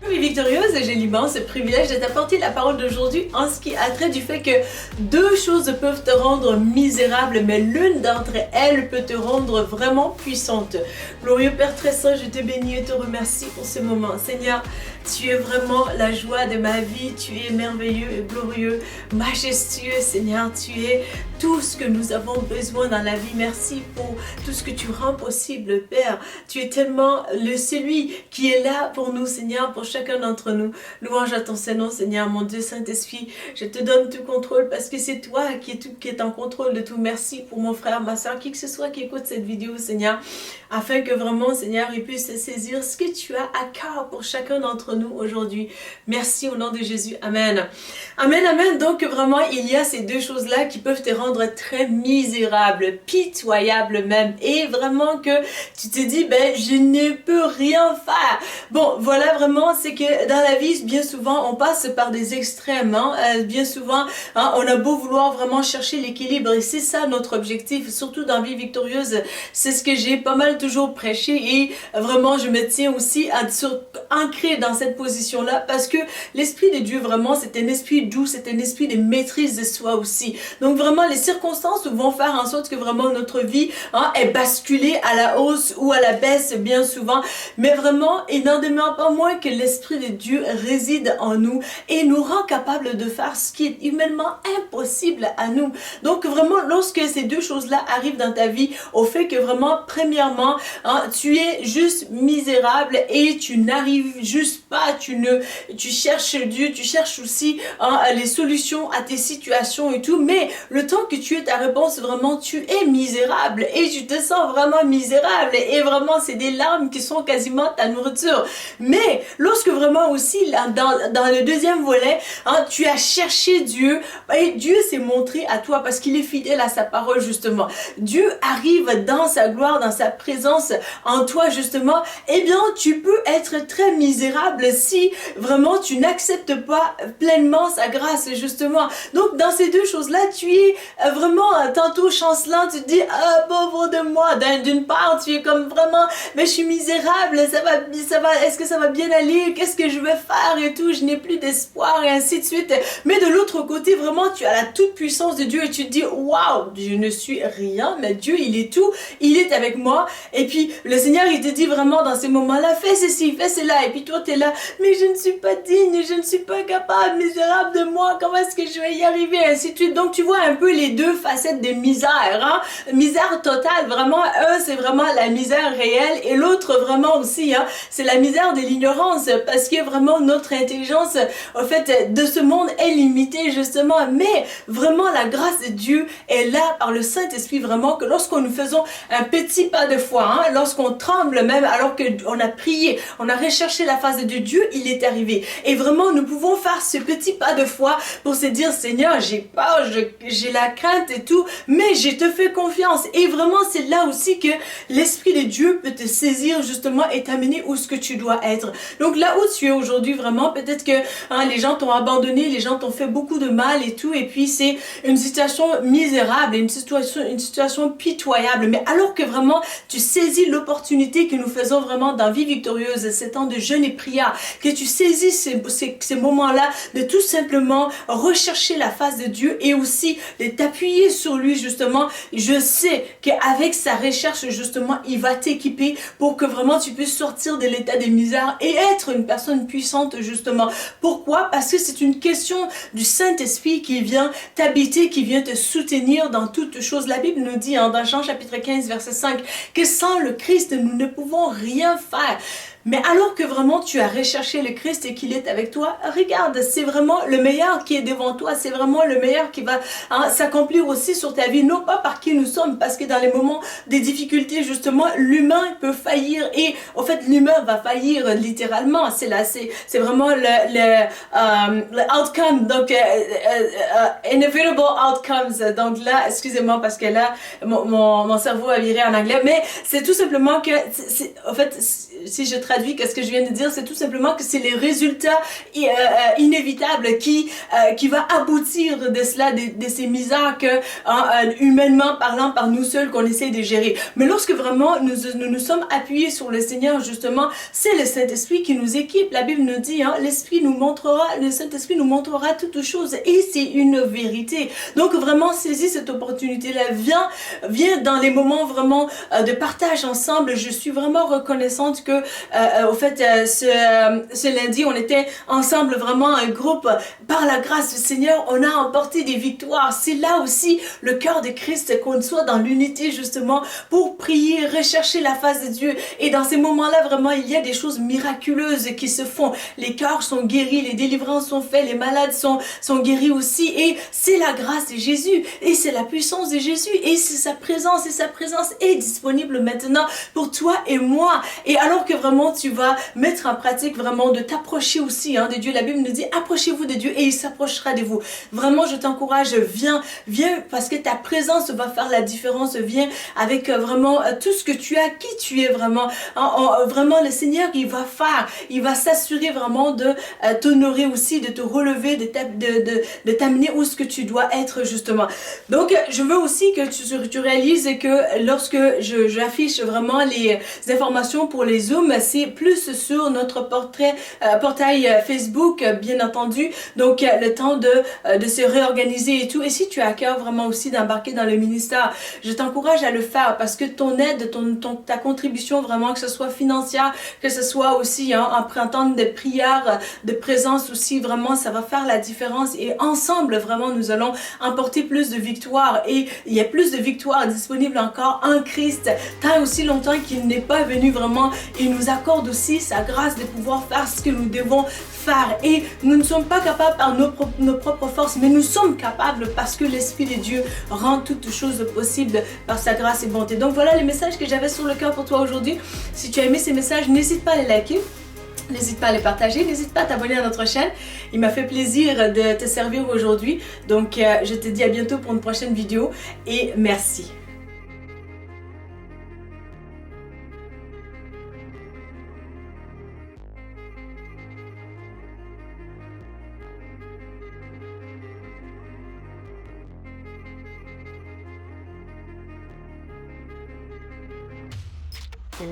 Oui, victorieuse, j'ai l'immense privilège de t'apporter la parole d'aujourd'hui en ce qui a trait du fait que deux choses peuvent te rendre misérable, mais l'une d'entre elles peut te rendre vraiment puissante. Glorieux Père très saint, je te bénis et te remercie pour ce moment. Seigneur, tu es vraiment la joie de ma vie, tu es merveilleux et glorieux, majestueux, Seigneur, tu es tout ce que nous avons besoin dans la vie. Merci pour tout ce que tu rends possible, Père. Tu es tellement celui qui est là pour nous, Seigneur, pour chacun d'entre nous. Louange à ton Saint-Nom, Seigneur, mon Dieu, Saint-Esprit. Je te donne tout contrôle parce que c'est toi qui est en contrôle de tout. Merci pour mon frère, ma soeur, qui que ce soit qui écoute cette vidéo, Seigneur, afin que vraiment, Seigneur, il puisse saisir ce que tu as à cœur pour chacun d'entre nous aujourd'hui. Merci au nom de Jésus. Amen. Amen, amen. Donc vraiment, il y a ces deux choses-là qui peuvent te rendre très misérable, pitoyable même, et vraiment que tu te dis, ben, je ne peux rien faire. Bon, voilà, vraiment, c'est que dans la vie, bien souvent, on passe par des extrêmes, hein. Bien souvent, hein, on a beau vouloir vraiment chercher l'équilibre, et c'est ça notre objectif, surtout dans Vie Victorieuse. C'est ce que j'ai pas mal toujours prêché, et vraiment, je me tiens aussi à ancré dans cette position-là, parce que l'Esprit de Dieu, vraiment, c'est un esprit doux, c'est un esprit de maîtrise de soi aussi. Donc vraiment, les circonstances vont faire en sorte que vraiment notre vie, hein, est basculée à la hausse ou à la baisse bien souvent, mais vraiment, il n'en demeure pas moins que l'Esprit de Dieu réside en nous et nous rend capable de faire ce qui est humainement impossible à nous. Donc vraiment, lorsque ces deux choses-là arrivent dans ta vie, au fait que vraiment, premièrement, hein, tu es juste misérable et tu n'arrives juste pas, tu cherches Dieu, tu cherches aussi, hein, les solutions à tes situations et tout, mais le temps que tu aies ta réponse, vraiment, tu es misérable et tu te sens vraiment misérable et vraiment, c'est des larmes qui sont quasiment ta nourriture. Mais lorsque vraiment aussi, dans le deuxième volet, hein, tu as cherché Dieu et Dieu s'est montré à toi parce qu'il est fidèle à sa parole justement. Dieu arrive dans sa gloire, dans sa présence en toi justement, eh bien, tu peux être très misérable si vraiment tu n'acceptes pas pleinement sa grâce justement. Donc dans ces deux choses-là, tu es vraiment tantôt chancelant, tu te dis ah pauvre de moi. D'une part, tu es comme vraiment mais je suis misérable, est-ce que ça va bien aller, qu'est-ce que je vais faire et tout, je n'ai plus d'espoir et ainsi de suite. Mais de l'autre côté, vraiment tu as la toute puissance de Dieu et tu te dis waouh, je ne suis rien, mais Dieu il est tout, il est avec moi. Et puis le Seigneur il te dit vraiment dans ces moments-là, fais ceci, fais cela, et puis toi tu es là, mais je ne suis pas digne, je ne suis pas capable, misérable de moi, comment est-ce que je vais y arriver, ainsi de suite. Donc tu vois un peu les deux facettes de misère, hein? Misère totale, vraiment, un c'est vraiment la misère réelle, et l'autre vraiment aussi, hein, c'est la misère de l'ignorance, parce que vraiment notre intelligence, en fait, de ce monde est limitée justement, mais vraiment la grâce de Dieu est là par le Saint-Esprit, vraiment, que lorsqu'on nous faisons un petit pas de foi, hein, lorsqu'on tremble même, alors qu'on a prié, on a recherché la face de Dieu, il est arrivé. Et vraiment, nous pouvons faire ce petit pas de foi pour se dire, Seigneur, j'ai peur, j'ai la crainte et tout, mais je te fais confiance. Et vraiment, c'est là aussi que l'Esprit de Dieu peut te saisir justement et t'amener où ce que tu dois être. Donc là où tu es aujourd'hui, vraiment, peut-être que hein, les gens t'ont abandonné, les gens t'ont fait beaucoup de mal et tout, et puis c'est une situation misérable, une situation pitoyable. Mais alors que vraiment, tu saisis l'opportunité que nous faisons vraiment dans Vie Victorieuse, ces temps de jeûne et prière, que tu saisis ces moments-là de tout simplement rechercher la face de Dieu et aussi de t'appuyer sur lui justement. Je sais qu'avec sa recherche justement, il va t'équiper pour que vraiment tu puisses sortir de l'état de misère et être une personne puissante justement. Pourquoi? Parce que c'est une question du Saint-Esprit qui vient t'habiter, qui vient te soutenir dans toutes choses. La Bible nous dit hein, dans Jean chapitre 15 verset 5 que sans le Christ nous ne pouvons rien faire. Mais alors que vraiment tu as recherché le Christ et qu'il est avec toi, regarde, c'est vraiment le meilleur qui est devant toi, c'est vraiment le meilleur qui va hein, s'accomplir aussi sur ta vie, non pas par qui nous sommes, parce que dans les moments des difficultés, justement, l'humain peut faillir et en fait l'humain va faillir littéralement, c'est vraiment le outcome, donc inevitable outcomes, donc là, excusez-moi parce que là, mon cerveau a viré en anglais, mais c'est tout simplement que, en fait, si je traduit qu'est-ce que je viens de dire, c'est tout simplement que c'est les résultats inévitables qui va aboutir de cela, de ces misères que, humainement parlant, par nous seuls, qu'on essaie de gérer. Mais lorsque vraiment nous sommes appuyés sur le Seigneur, justement, c'est le Saint-Esprit qui nous équipe. La Bible nous dit, le Saint-Esprit nous montrera toutes choses, et c'est une vérité. Donc vraiment, saisis cette opportunité-là. Viens dans les moments vraiment de partage ensemble. Je suis vraiment reconnaissante que, au fait, ce lundi, on était ensemble, vraiment un groupe. Par la grâce du Seigneur, on a emporté des victoires. C'est là aussi le cœur de Christ, qu'on soit dans l'unité justement pour prier, rechercher la face de Dieu. Et dans ces moments-là, vraiment, il y a des choses miraculeuses qui se font. Les cœurs sont guéris, les délivrances sont faites, les malades sont guéris aussi. Et c'est la grâce de Jésus, et c'est la puissance de Jésus, et c'est sa présence, et sa présence est disponible maintenant pour toi et moi. Et alors que vraiment tu vas mettre en pratique vraiment de t'approcher aussi de Dieu. La Bible nous dit, approchez-vous de Dieu et il s'approchera de vous. Vraiment, je t'encourage, viens, parce que ta présence va faire la différence. Viens avec vraiment tout ce que tu as, qui tu es vraiment. Vraiment, le Seigneur, il va s'assurer vraiment de t'honorer aussi, de te relever, de t'amener où ce que tu dois être justement. Donc, je veux aussi que tu réalises que lorsque j'affiche vraiment les informations pour les Zooms, c'est plus sur notre portail Facebook, bien entendu. Donc, le temps de se réorganiser et tout. Et si tu as à cœur vraiment aussi d'embarquer dans le ministère, je t'encourage à le faire, parce que ton aide, ta contribution vraiment, que ce soit financière, que ce soit aussi en printemps de prière, de présence aussi, vraiment, ça va faire la différence. Et ensemble, vraiment, nous allons emporter plus de victoires. Et il y a plus de victoires disponibles encore en Christ. Tant aussi longtemps qu'il n'est pas venu vraiment, il nous accorde aussi sa grâce de pouvoir faire ce que nous devons faire. Et nous ne sommes pas capables par nos propres forces, mais nous sommes capables parce que l'Esprit de Dieu rend toutes choses possibles par sa grâce et bonté. Donc voilà les messages que j'avais sur le cœur pour toi aujourd'hui. Si tu as aimé ces messages, n'hésite pas à les liker. N'hésite pas à les partager, n'hésite pas à t'abonner à notre chaîne. Il m'a fait plaisir de te servir aujourd'hui. Donc, je te dis à bientôt pour une prochaine vidéo et merci.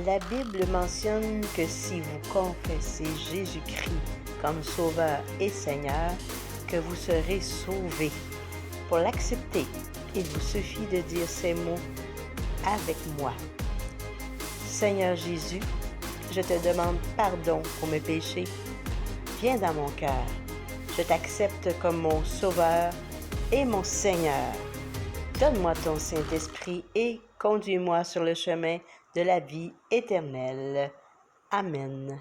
La Bible mentionne que si vous confessez Jésus-Christ comme Sauveur et Seigneur, que vous serez sauvés. Pour l'accepter, il vous suffit de dire ces mots avec moi. Seigneur Jésus, je te demande pardon pour mes péchés. Viens dans mon cœur. Je t'accepte comme mon Sauveur et mon Seigneur. Donne-moi ton Saint-Esprit et conduis-moi sur le chemin de la vie éternelle. Amen.